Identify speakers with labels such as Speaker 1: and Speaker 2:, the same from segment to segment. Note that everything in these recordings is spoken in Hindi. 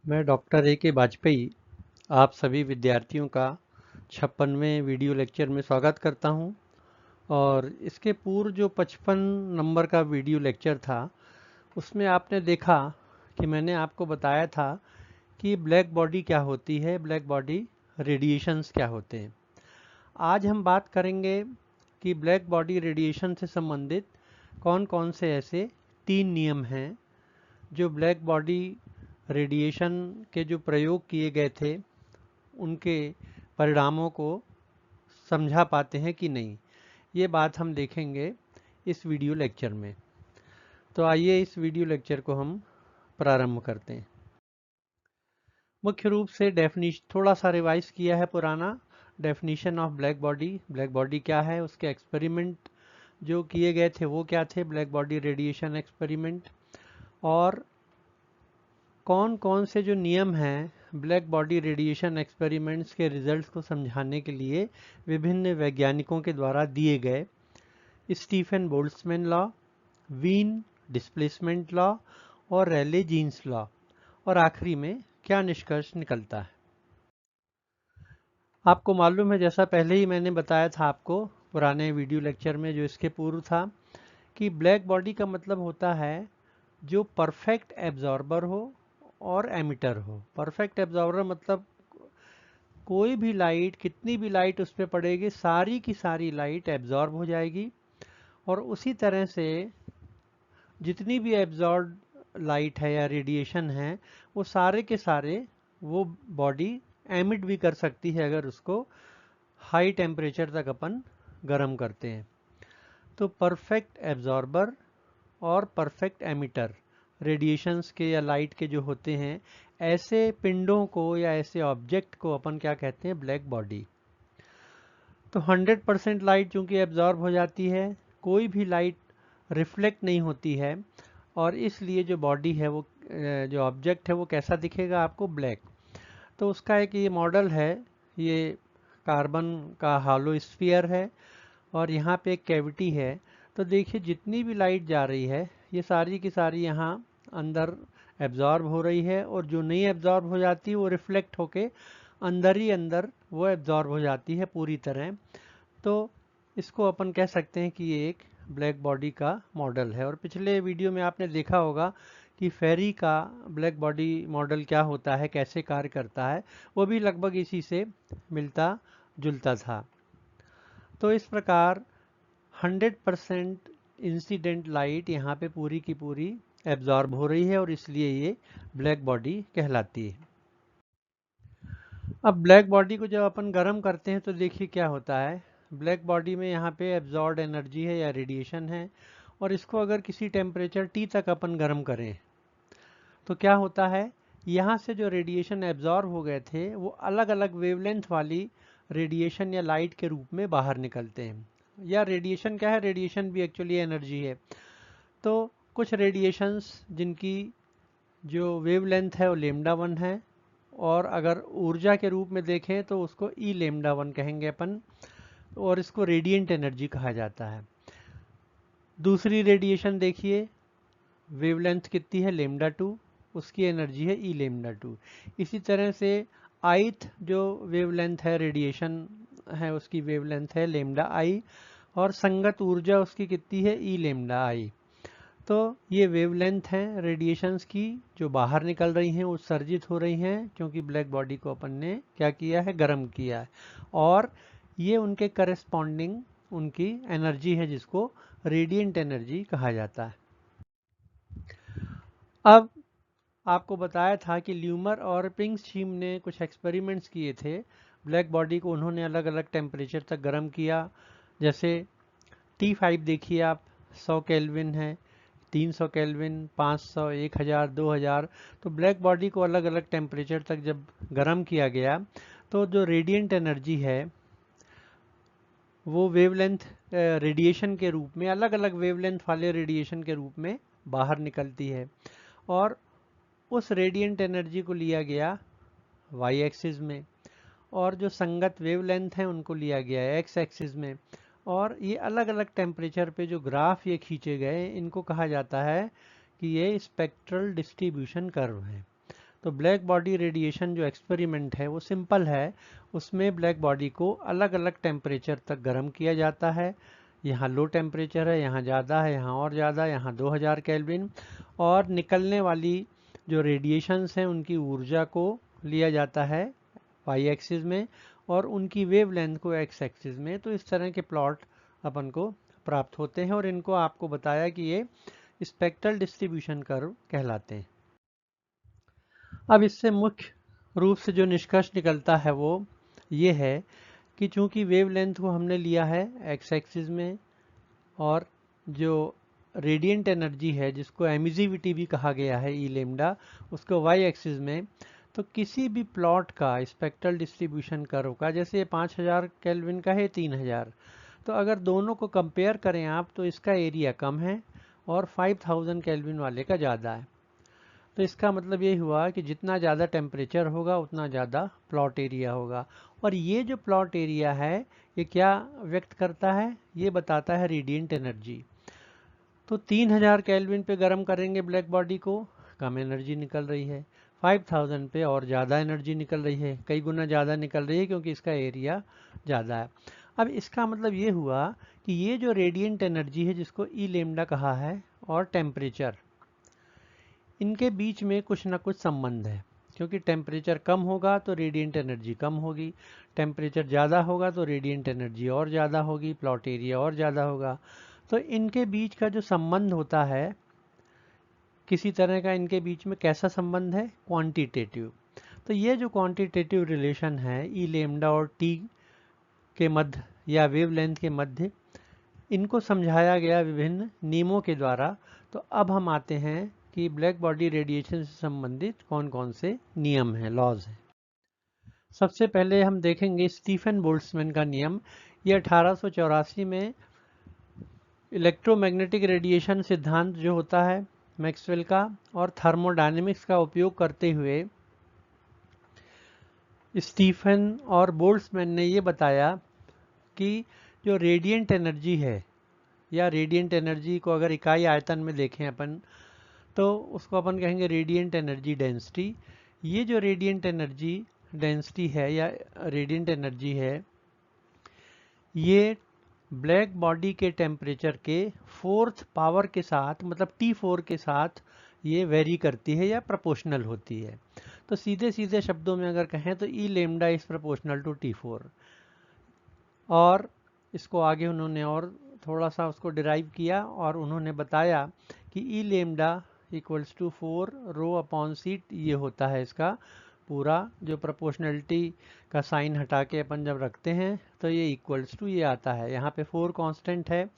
Speaker 1: मैं डॉक्टर ए के वाजपेयी आप सभी विद्यार्थियों का 56वें वीडियो लेक्चर में स्वागत करता हूं। और इसके पूर्व जो 55 नंबर का वीडियो लेक्चर था उसमें आपने देखा कि मैंने आपको बताया था कि ब्लैक बॉडी क्या होती है, ब्लैक बॉडी रेडिएशंस क्या होते हैं। आज हम बात करेंगे कि ब्लैक बॉडी रेडिएशन से संबंधित कौन कौन से ऐसे 3 नियम हैं जो ब्लैक बॉडी रेडिएशन के जो प्रयोग किए गए थे उनके परिणामों को समझा पाते हैं कि नहीं। ये बात हम देखेंगे इस वीडियो लेक्चर में। तो आइए इस वीडियो लेक्चर को हम प्रारंभ करते हैं। मुख्य रूप से डेफिनेशन थोड़ा सा रिवाइज किया है पुराना definition of black body. Black body क्या है, उसके एक्सपेरिमेंट जो किए गए थे वो क्या थे, ब्लैक बॉडी रेडिएशन एक्सपेरिमेंट, और कौन कौन से जो नियम हैं ब्लैक बॉडी रेडिएशन एक्सपेरिमेंट्स के रिजल्ट्स को समझाने के लिए विभिन्न वैज्ञानिकों के द्वारा दिए गए। Stefan Boltzmann law, Wien displacement law और रैले जीन्स लॉ, और आखिरी में क्या निष्कर्ष निकलता है। आपको मालूम है, जैसा पहले ही मैंने बताया था आपको पुराने वीडियो लेक्चर में जो इसके पूर्व था, कि ब्लैक बॉडी का मतलब होता है जो परफेक्ट एब्जॉर्बर हो और एमिटर हो। परफेक्ट एब्जॉर्बर मतलब कोई भी लाइट, कितनी भी लाइट उस पर पड़ेगी, सारी की सारी लाइट एब्जॉर्ब हो जाएगी, और उसी तरह से जितनी भी एब्जॉर्ब लाइट है या रेडिएशन है वो सारे के सारे वो बॉडी एमिट भी कर सकती है अगर उसको हाई टेम्परेचर तक अपन गर्म करते हैं। तो परफेक्ट एब्जॉर्बर और परफेक्ट एमिटर रेडिएशंस के या लाइट के जो होते हैं, ऐसे पिंडों को या ऐसे ऑब्जेक्ट को अपन क्या कहते हैं, ब्लैक बॉडी। तो 100% लाइट चूंकि एब्जॉर्ब हो जाती है, कोई भी लाइट रिफ्लेक्ट नहीं होती है, और इसलिए जो बॉडी है वो जो ऑब्जेक्ट है वो कैसा दिखेगा आपको, ब्लैक। तो उसका एक ये मॉडल है, ये कार्बन का हॉलो स्फीयर है और यहाँ पे एक कैविटी है। तो देखिए जितनी भी लाइट जा रही है ये सारी की सारी यहाँ अंदर एब्जॉर्ब हो रही है, और जो नहीं एब्जॉर्ब हो जाती वो रिफ्लेक्ट होके अंदर ही अंदर वो एब्जॉर्ब हो जाती है पूरी तरह। तो इसको अपन कह सकते हैं कि ये एक ब्लैक बॉडी का मॉडल है। और पिछले वीडियो में आपने देखा होगा कि फेरी का ब्लैक बॉडी मॉडल क्या होता है, कैसे कार्य करता है, वो भी लगभग इसी से मिलता जुलता था। तो इस प्रकार 100% इंसिडेंट लाइट यहाँ पे पूरी की पूरी एब्जॉर्ब हो रही है, और इसलिए ये ब्लैक बॉडी कहलाती है। अब ब्लैक बॉडी को जब अपन गर्म करते हैं तो देखिए क्या होता है। ब्लैक बॉडी में यहाँ पे एब्जॉर्ब एनर्जी है या रेडिएशन है, और इसको अगर किसी टेम्परेचर टी तक अपन गर्म करें तो क्या होता है, यहाँ से जो रेडिएशन एब्जॉर्ब हो गए थे वो अलग अलग वेवलेंथ वाली रेडिएशन या लाइट के रूप में बाहर निकलते हैं। या रेडिएशन क्या है, रेडिएशन भी एक्चुअली एनर्जी है। तो कुछ रेडिएशंस जिनकी जो वेवलेंथ है वो λ1 है, और अगर ऊर्जा के रूप में देखें तो उसको ई λ1 कहेंगे अपन, और इसको रेडिएंट एनर्जी कहा जाता है। दूसरी रेडिएशन देखिए, वेवलेंथ कितनी है, λ2, उसकी एनर्जी है ई λ2। इसी तरह से आइथ जो वेवलेंथ है रेडिएशन है उसकी वेवलेंथ है λi, और संगत ऊर्जा उसकी कितनी है, ई λi। तो ये वेवलेंथ हैं रेडिएशंस की जो बाहर निकल रही हैं, उत्सर्जित हो रही हैं, क्योंकि ब्लैक बॉडी को अपन ने क्या किया है, गर्म किया है, और ये उनके करस्पॉन्डिंग उनकी एनर्जी है जिसको रेडिएंट एनर्जी कहा जाता है। अब आपको बताया था कि ल्यूमर और पिंगस्टीम ने कुछ एक्सपेरिमेंट्स किए थे। ब्लैक बॉडी को उन्होंने अलग अलग टेम्परेचर तक गर्म किया। जैसे T5 देखिए आप, 100 केल्विन है, 300 केल्विन, 500, 1000, 2000। तो ब्लैक बॉडी को अलग अलग टेम्परेचर तक जब गर्म किया गया तो जो रेडिएंट एनर्जी है वो वेवलेंथ रेडिएशन के रूप में, अलग अलग वेवलेंथ वाले रेडिएशन के रूप में बाहर निकलती है, और उस रेडिएंट एनर्जी को लिया गया वाई एक्सिस में, और जो संगत वेवलेंथ है उनको लिया गया है एक्स एक्सिस में। और ये अलग अलग टेम्परेचर पे जो ग्राफ ये खींचे गए इनको कहा जाता है कि ये स्पेक्ट्रल डिस्ट्रीब्यूशन कर्व है। तो ब्लैक बॉडी रेडिएशन जो एक्सपेरिमेंट है वो सिंपल है। उसमें ब्लैक बॉडी को अलग अलग टेम्परेचर तक गर्म किया जाता है। यहाँ लो टेम्परेचर है, यहाँ ज़्यादा है, यहाँ और ज़्यादा, यहाँ 2000 केल्विन। और निकलने वाली जो रेडिएशंस हैं उनकी ऊर्जा को लिया जाता है वाई एक्सिस में और उनकी वेवलेंथ को एक्स एक्सिस में। तो इस तरह के प्लॉट अपन को प्राप्त होते हैं और इनको आपको बताया कि ये स्पेक्ट्रल डिस्ट्रीब्यूशन कर्व कहलाते हैं। अब इससे मुख्य रूप से जो निष्कर्ष निकलता है वो ये है कि चूंकि वेवलेंथ को हमने लिया है एक्स एक्सिस में और जो रेडिएंट एनर्जी है जिसको एमिसिविटी भी कहा गया है ई लेमडा, उसको वाई एक्सिस में, तो किसी भी प्लॉट का स्पेक्ट्रल डिस्ट्रीब्यूशन कर्व का, जैसे 5000 केल्विन का है 3000, तो अगर दोनों को कंपेयर करें आप तो इसका एरिया कम है और 5000 केल्विन वाले का ज़्यादा है। तो इसका मतलब ये हुआ कि जितना ज़्यादा टेम्परेचर होगा उतना ज़्यादा प्लॉट एरिया होगा। और ये जो प्लॉट एरिया है ये क्या व्यक्त करता है, ये बताता है रेडिएंट एनर्जी। तो 3000 केल्विन पे गर्म करेंगे ब्लैक बॉडी को, कम एनर्जी निकल रही है। 5000 पे और ज़्यादा एनर्जी निकल रही है, कई गुना ज़्यादा निकल रही है क्योंकि इसका एरिया ज़्यादा है। अब इसका मतलब ये हुआ कि ये जो रेडिएंट एनर्जी है जिसको ई लेमडा कहा है और टेम्परेचर, इनके बीच में कुछ ना कुछ संबंध है। क्योंकि टेम्परेचर कम होगा तो रेडिएंट एनर्जी कम होगी, टेम्परेचर ज़्यादा होगा तो रेडिएंट एनर्जी और ज़्यादा होगी, प्लॉट एरिया और ज़्यादा होगा। तो इनके बीच का जो संबंध होता है किसी तरह का, इनके बीच में कैसा संबंध है, क्वांटिटेटिव। तो ये जो क्वांटिटेटिव रिलेशन है ई लेमडा और टी के मध्य या वेवलेंथ के मध्य, इनको समझाया गया विभिन्न नियमों के द्वारा। तो अब हम आते हैं कि ब्लैक बॉडी रेडिएशन से संबंधित कौन कौन से नियम हैं, लॉज हैं। सबसे पहले हम देखेंगे स्टीफन बोल्ट्जमैन का नियम। ये 1884 में इलेक्ट्रोमैग्नेटिक रेडिएशन सिद्धांत जो होता है मैक्सवेल का और थर्मोडायनेमिक्स का उपयोग करते हुए स्टीफन और बोल्ट्जमैन ने ये बताया कि जो रेडिएंट एनर्जी है या रेडिएंट एनर्जी को अगर इकाई आयतन में देखें अपन तो उसको अपन कहेंगे रेडिएंट एनर्जी डेंसिटी। ये जो रेडिएंट एनर्जी डेंसिटी है या रेडिएंट एनर्जी है ये ब्लैक बॉडी के टेम्परेचर के 4th पावर के साथ, मतलब T4 के साथ ये वेरी करती है या प्रोपोर्शनल होती है। तो सीधे सीधे शब्दों में अगर कहें तो E lambda is proportional to T4। और इसको आगे उन्होंने और थोड़ा सा उसको डिराइव किया और उन्होंने बताया कि E lambda equals to 4 rho upon C, ये होता है इसका पूरा जो प्रोपोर्शनलिटी का साइन हटा के अपन जब रखते हैं तो ये इक्वल्स टू ये आता है। यहाँ पे 4 कांस्टेंट है,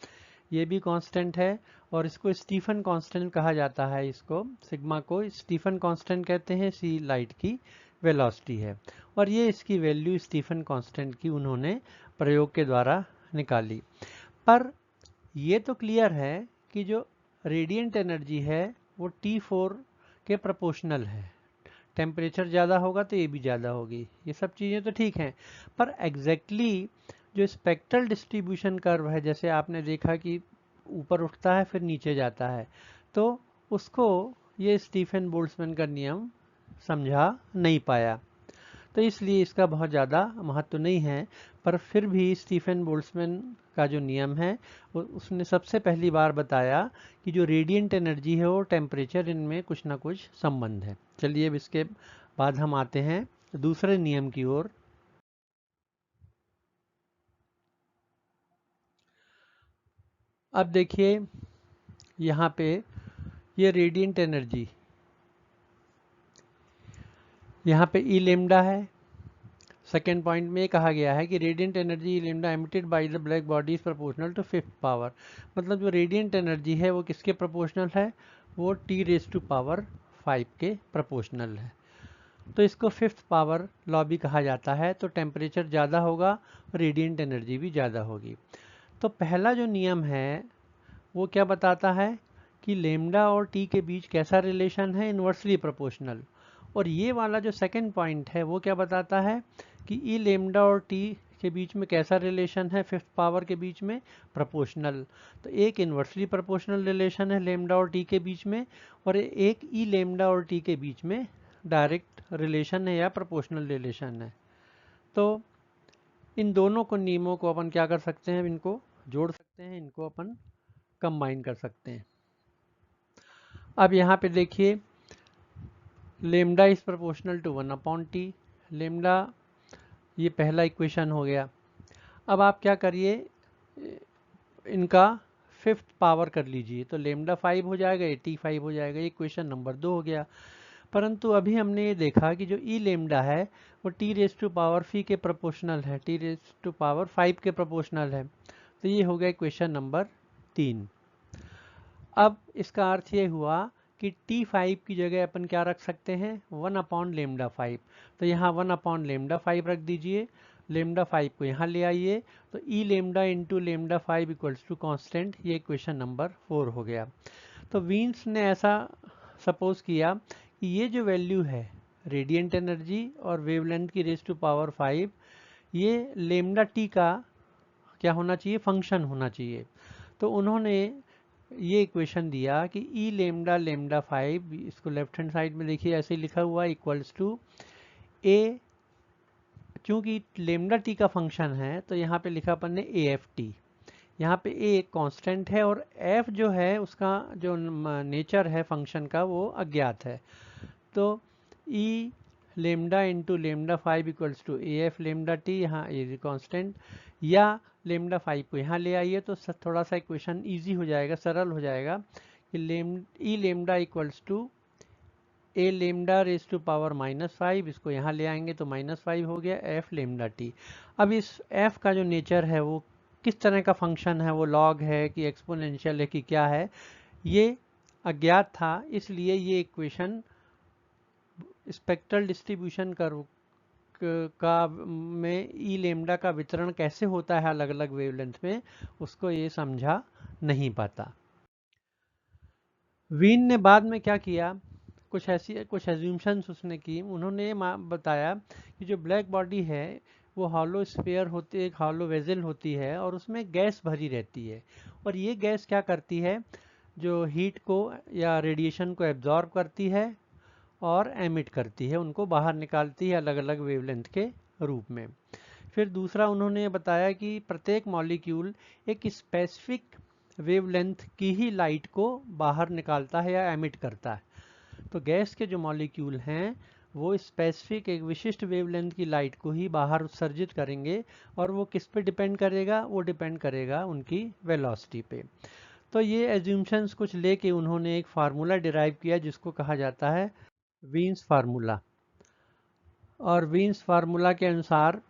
Speaker 1: ये भी कांस्टेंट है और इसको स्टीफन कांस्टेंट कहा जाता है। इसको सिग्मा को स्टीफन कांस्टेंट कहते हैं, सी लाइट की वेलोसिटी है और ये इसकी वैल्यू स्टीफन कांस्टेंट की उन्होंने प्रयोग के द्वारा निकाली। पर ये तो क्लियर है कि जो रेडिएंट एनर्जी है वो T4 के प्रोपोर्शनल है, टेम्परेचर ज़्यादा होगा तो ये भी ज़्यादा होगी, ये सब चीज़ें तो ठीक हैं। पर एग्जैक्टली जो स्पेक्ट्रल डिस्ट्रीब्यूशन कर्व है, जैसे आपने देखा कि ऊपर उठता है फिर नीचे जाता है, तो उसको ये स्टीफन बोल्ट्जमैन का नियम समझा नहीं पाया, तो इसलिए इसका बहुत ज़्यादा महत्व नहीं है। पर फिर भी स्टीफन बोल्ट्जमैन का जो नियम है उसने सबसे पहली बार बताया कि जो रेडिएंट एनर्जी है और टेम्परेचर, इनमें कुछ ना कुछ संबंध है। चलिए अब इसके बाद हम आते हैं दूसरे नियम की ओर। अब देखिए यहाँ पे ये रेडिएंट एनर्जी, यहाँ पे ई लेमडा है। सेकेंड पॉइंट में कहा गया है कि radiant energy lambda emitted by the black body is proportional to 5th power. मतलब जो रेडिएंट एनर्जी है वो किसके प्रोपोर्शनल है, वो T⁵ के प्रोपोर्शनल है। तो इसको 5th पावर लॉ भी कहा जाता है। तो टेम्परेचर ज़्यादा होगा, रेडिएंट एनर्जी भी ज़्यादा होगी। तो पहला जो नियम है वो क्या बताता है कि लेमडा और टी के बीच कैसा रिलेशन है, इन्वर्सली प्रोपोर्शनल। और ये वाला जो सेकंड पॉइंट है वो क्या बताता है कि ई लेमडा और टी के बीच में कैसा रिलेशन है, 5th पावर के बीच में प्रोपोर्शनल। तो एक इन्वर्सली प्रोपोर्शनल रिलेशन है लेमडा और टी के बीच में और एक ई लेमडा और टी के बीच में डायरेक्ट रिलेशन है या प्रोपोर्शनल रिलेशन है। तो इन दोनों को नियमों को अपन क्या कर सकते हैं, इनको जोड़ सकते हैं, इनको अपन कंबाइन कर सकते हैं। अब यहाँ पे देखिए lambda is proportional to 1/t। Lambda ये पहला इक्वेशन हो गया। अब आप क्या करिए, इनका फिफ्थ पावर कर लीजिए, तो लेमडा 5 हो जाएगा, ये t5 हो जाएगा। ये इक्वेशन नंबर 2 हो गया। परंतु अभी हमने ये देखा कि जो ई लेमडा है वो टी रेज टू पावर फी के प्रोपोर्शनल है, टी रेज टू पावर 5 के प्रोपोर्शनल है। तो ये हो गया इक्वेशन नंबर 3। अब इसका अर्थ ये हुआ कि T5 की जगह अपन क्या रख सकते हैं, 1/λ5। तो यहाँ 1/λ5 रख दीजिए, लेमडा 5 को यहाँ ले आइए, तो E lambda into lambda 5 equals to constant. ये इक्वेशन नंबर 4 हो गया। तो वीन्स ने ऐसा सपोज किया कि ये जो वैल्यू है रेडिएंट एनर्जी और वेवलेंथ की रेज टू पावर 5, ये लेमडा टी का क्या होना चाहिए, फंक्शन होना चाहिए। तो उन्होंने ये इक्वेशन दिया कि ई लेमडा लेमडा 5, इसको लेफ्ट हैंड साइड में देखिए ऐसे लिखा हुआ इक्वल्स टू ए, चूंकि लेमडा टी का फंक्शन है तो यहाँ पे लिखा अपन ने ए एफ टी। यहाँ पे ए एक कांस्टेंट है और एफ जो है उसका जो नेचर है फंक्शन का वो अज्ञात है। तो E lambda into lambda 5 equals to A F lambda T, यहाँ ए कांस्टेंट, या लेमडा 5 को यहाँ ले आइए तो थोड़ा सा इक्वेशन इजी हो जाएगा, सरल हो जाएगा कि E lambda equals to A lambda raise to power -5, इसको यहाँ ले आएंगे तो -5 हो गया एफ लेमडा टी। अब इस एफ का जो नेचर है वो किस तरह का फंक्शन है, वो लॉग है कि एक्सपोनेंशियल है कि क्या है, ये अज्ञात था। इसलिए ये इक्वेशन स्पेक्ट्रल डिस्ट्रीब्यूशन कर्व का में ई लेमडा का वितरण कैसे होता है अलग अलग वेवलेंथ में, उसको ये समझा नहीं पाता। वीन ने बाद में क्या किया, कुछ एज्यूम्शंस उसने की। उन्होंने बताया कि जो ब्लैक बॉडी है वो हॉलो स्फीयर होती है, एक हॉलो वेजल होती है और उसमें गैस भरी रहती है। और ये गैस क्या करती है, जो हीट को या रेडिएशन को एब्जॉर्ब करती है और एमिट करती है, उनको बाहर निकालती है अलग अलग वेवलेंथ के रूप में। फिर दूसरा उन्होंने बताया कि प्रत्येक मॉलिक्यूल एक स्पेसिफिक वेवलेंथ की ही लाइट को बाहर निकालता है या एमिट करता है। तो गैस के जो मॉलिक्यूल हैं वो स्पेसिफिक एक विशिष्ट वेवलेंथ की लाइट को ही बाहर उत्सर्जित करेंगे, और वो किस पे डिपेंड करेगा, वो डिपेंड करेगा उनकी वेलोसिटी पे। तो ये एज्यूम्शंस कुछ लेके उन्होंने एक फार्मूला डिराइव किया जिसको कहा जाता है वीन्स फार्मूला। और वीन्स फार्मूला के अनुसार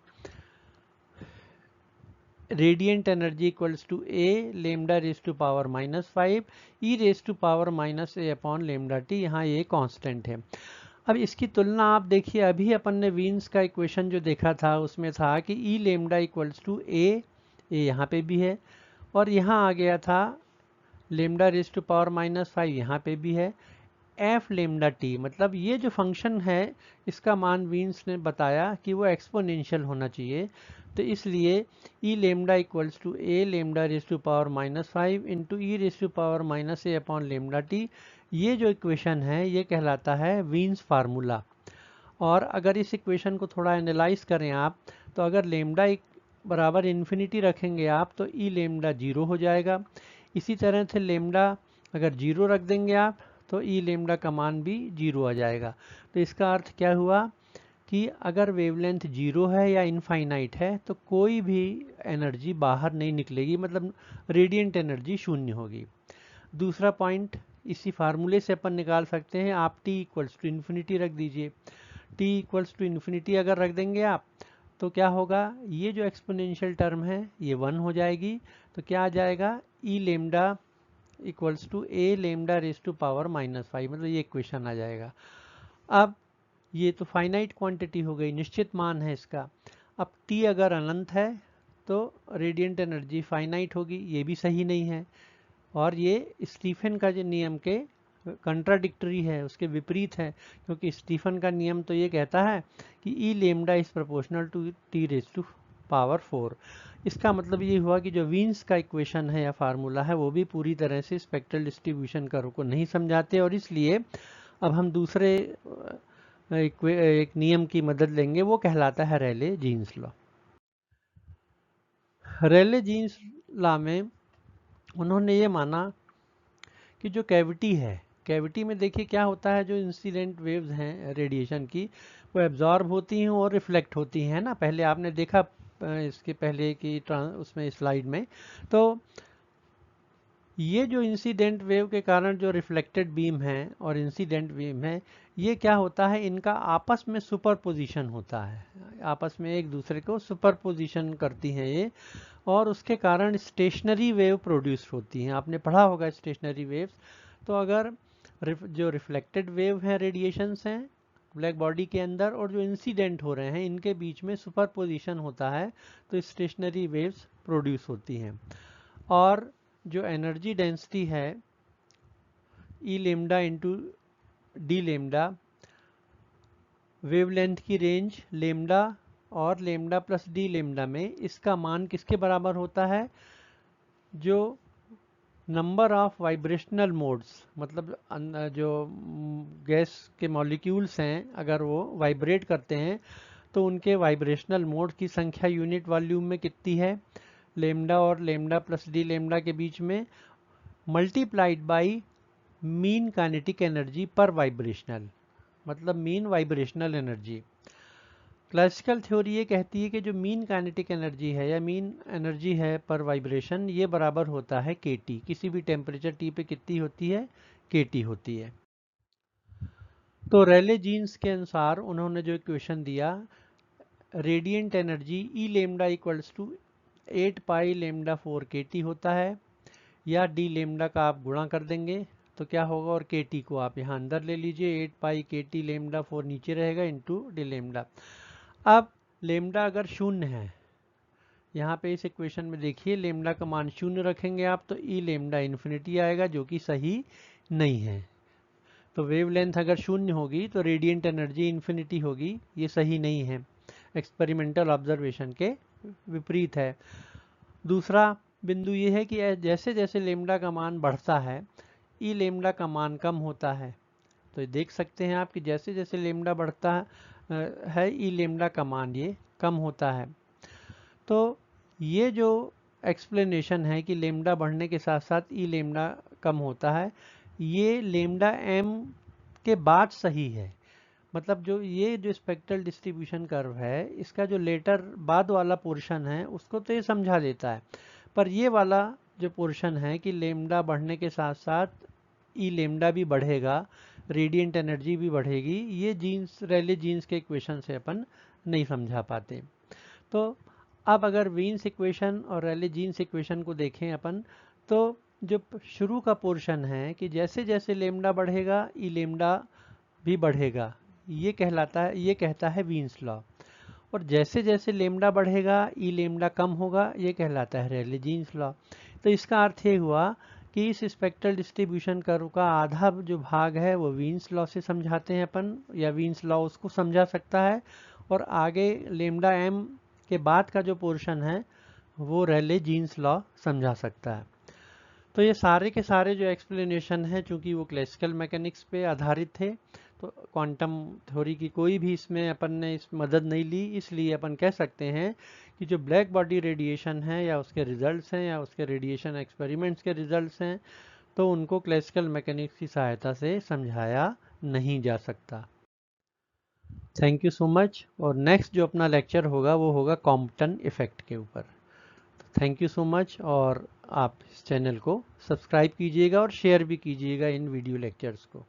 Speaker 1: radiant energy equals to A lambda raise to power -5 E raise to power -a upon lambda T, यहाँ ये कांस्टेंट है। अब इसकी तुलना आप देखिए, अभी अपन ने वीन्स का इक्वेशन जो देखा था उसमें था कि ई लेमडा इक्वल्स टू ए यहाँ पे भी है, और यहाँ आ गया था लेमडा रेज टू पावर -5, यहाँ पे भी है, एफ लेमडा टी, मतलब ये जो फंक्शन है इसका मान वीन्स ने बताया कि वो एक्सपोनेंशियल होना चाहिए। तो इसलिए E lambda equals to A lambda raise to power -5 into E raise to power -a upon lambda T, ये जो इक्वेशन है ये कहलाता है वीन्स फार्मूला। और अगर इस इक्वेशन को थोड़ा एनालाइज करें आप, तो अगर लेमडा बराबर इन्फिनिटी रखेंगे आप तो ई लेमडा 0 हो जाएगा। इसी तरह से लेमडा अगर 0 रख देंगे आप तो ई लेमडा का मान भी 0 आ जाएगा। तो इसका अर्थ क्या हुआ कि अगर वेवलेंथ 0 है या इनफाइनाइट है तो कोई भी एनर्जी बाहर नहीं निकलेगी, मतलब रेडिएंट एनर्जी शून्य होगी। दूसरा पॉइंट इसी फार्मूले से अपन निकाल सकते हैं, आप t इक्वल्स टू इन्फिनिटी रख दीजिए। t इक्वल्स टू इन्फिनिटी अगर रख देंगे आप तो क्या होगा, ये जो एक्सपोनेंशियल टर्म है ये 1 हो जाएगी। तो क्या आ जाएगा, E lambda equals to A lambda raise to power -5, मतलब ये इक्वेशन आ जाएगा। अब ये तो फाइनाइट क्वांटिटी हो गई, निश्चित मान है इसका। अब t अगर अनंत है तो रेडिएंट एनर्जी फाइनाइट होगी, ये भी सही नहीं है, और ये स्टीफन का जो नियम के कंट्राडिक्टरी है, उसके विपरीत है। क्योंकि स्टीफन का नियम तो ये कहता है कि E lambda is proportional to T raise to power 4। इसका मतलब ये हुआ कि जो वीन्स का इक्वेशन है या फार्मूला है वो भी पूरी तरह से स्पेक्ट्रल डिस्ट्रीब्यूशन कर्व को नहीं समझाते, और इसलिए अब हम दूसरे एक नियम की मदद लेंगे, वो कहलाता है रेले जीन्स लॉ। रेले जीन्स लॉ में उन्होंने ये माना कि जो कैविटी है, कैविटी में देखिए क्या होता है, जो इंसिडेंट वेव्स हैं रेडिएशन की, वो एब्जॉर्ब होती हैं और रिफ्लेक्ट होती हैं ना। पहले आपने देखा इसके पहले की उसमें स्लाइड में, तो ये जो इंसिडेंट वेव के कारण जो रिफ्लेक्टेड बीम है और इंसिडेंट बीम है, ये क्या होता है, इनका आपस में सुपरपोजिशन होता है, आपस में एक दूसरे को सुपरपोजिशन करती हैं ये, और उसके कारण स्टेशनरी वेव प्रोड्यूस होती हैं। आपने पढ़ा होगा स्टेशनरी वेव्स। तो अगर जो रिफ्लेक्टेड वेव है, रेडिएशंस हैं ब्लैक बॉडी के अंदर, और जो इंसिडेंट हो रहे हैं, इनके बीच में सुपरपोजिशन होता है, तो स्टेशनरी वेव्स प्रोड्यूस होती हैं। और जो एनर्जी डेंसिटी है E lambda into D lambda, wavelength की रेंज लेमडा और लेमडा प्लस डी लेमडा में, इसका मान किसके बराबर होता है, जो नंबर ऑफ वाइब्रेशनल मोड्स, मतलब जो गैस के मॉलिक्यूल्स हैं, अगर वो वाइब्रेट करते हैं तो उनके वाइब्रेशनल मोड की संख्या यूनिट वॉल्यूम में कितनी है, लेमडा और लेमडा प्लस डी लेमडा के बीच में, multiplied by mean kinetic energy पर वाइब्रेशनल, मतलब mean vibrational energy. Classical theory ये कहती है कि जो मीन काइनेटिक एनर्जी है या मीन एनर्जी है पर वाइब्रेशन, ये बराबर होता है kT। किसी भी टेम्परेचर T पे कितनी होती है, kT होती है। तो रेले जीन्स के अनुसार उन्होंने जो इक्वेशन दिया, radiant energy E lambda equals to 8 pi lambda 4 kT होता है, या डी लेमडा का आप गुणा कर देंगे तो क्या होगा, और kT को आप यहाँ अंदर ले लीजिए, 8 पाई kT लेमडा 4 नीचे रहेगा इंटू डी लेमडा। अब लेमडा अगर शून्य है, यहाँ पे इस इक्वेशन में देखिए लेमडा का मान शून्य रखेंगे आप, तो ई लेमडा इन्फिनिटी आएगा, जो कि सही नहीं है। तो वेवलेंथ अगर शून्य होगी तो रेडिएंट एनर्जी इन्फिनिटी होगी, ये सही नहीं है, एक्सपेरिमेंटल ऑब्जर्वेशन के विपरीत है। दूसरा बिंदु ये है कि जैसे जैसे लेमडा का मान बढ़ता है, ई लेमडा का मान कम होता है। तो देख सकते हैं आप कि जैसे जैसे लेमडा बढ़ता है ई लेमडा का मान ये कम होता है। तो ये जो एक्सप्लेनेशन है कि लेमडा बढ़ने के साथ साथ ई लेमडा कम होता है, ये लेमडा एम के बाद सही है। मतलब जो ये जो स्पेक्ट्रल डिस्ट्रीब्यूशन कर्व है, इसका जो लेटर बाद वाला पोर्शन है उसको तो ये समझा देता है, पर ये वाला जो पोर्शन है कि लेमडा बढ़ने के साथ साथ ई लेमडा भी बढ़ेगा, रेडिएंट एनर्जी भी बढ़ेगी, ये जीन्स रेले जीन्स के इक्वेशन से अपन नहीं समझा पाते। तो अब अगर वीन्स इक्वेशन और रेले जीन्स इक्वेशन को देखें अपन, तो जो शुरू का पोर्शन है कि जैसे जैसे लेमडा बढ़ेगा ई लेमडा भी बढ़ेगा, ये कहता है वीन्स लॉ। और जैसे जैसे लेमडा बढ़ेगा ई लेमडा कम होगा, ये कहलाता है रेले जीन्स लॉ। तो इसका अर्थ ये हुआ कि इस स्पेक्ट्रल डिस्ट्रीब्यूशन कर्व का आधा जो भाग है वो वीन्स लॉ से समझाते हैं अपन, या वीन्स लॉ उसको समझा सकता है, और आगे लेमडा एम के बाद का जो पोर्शन है वो रेले जीन्स लॉ समझा सकता है। तो ये सारे के सारे जो एक्सप्लेनेशन है, चूंकि वो क्लासिकल मैकेनिक्स पे आधारित थे, तो क्वांटम थ्योरी की कोई भी इसमें अपन ने इस मदद नहीं ली, इसलिए अपन कह सकते हैं कि जो ब्लैक बॉडी रेडिएशन है या उसके रिजल्ट्स हैं या उसके रेडिएशन एक्सपेरिमेंट्स के रिजल्ट्स हैं, तो उनको क्लासिकल मैकेनिक्स की सहायता से समझाया नहीं जा सकता। Thank you so much. और नेक्स्ट जो अपना लेक्चर होगा वो होगा कॉम्पटन इफेक्ट के ऊपर। थैंक यू सो मच, और आप इस चैनल को सब्सक्राइब कीजिएगा और शेयर भी कीजिएगा इन वीडियो लेक्चर्स को।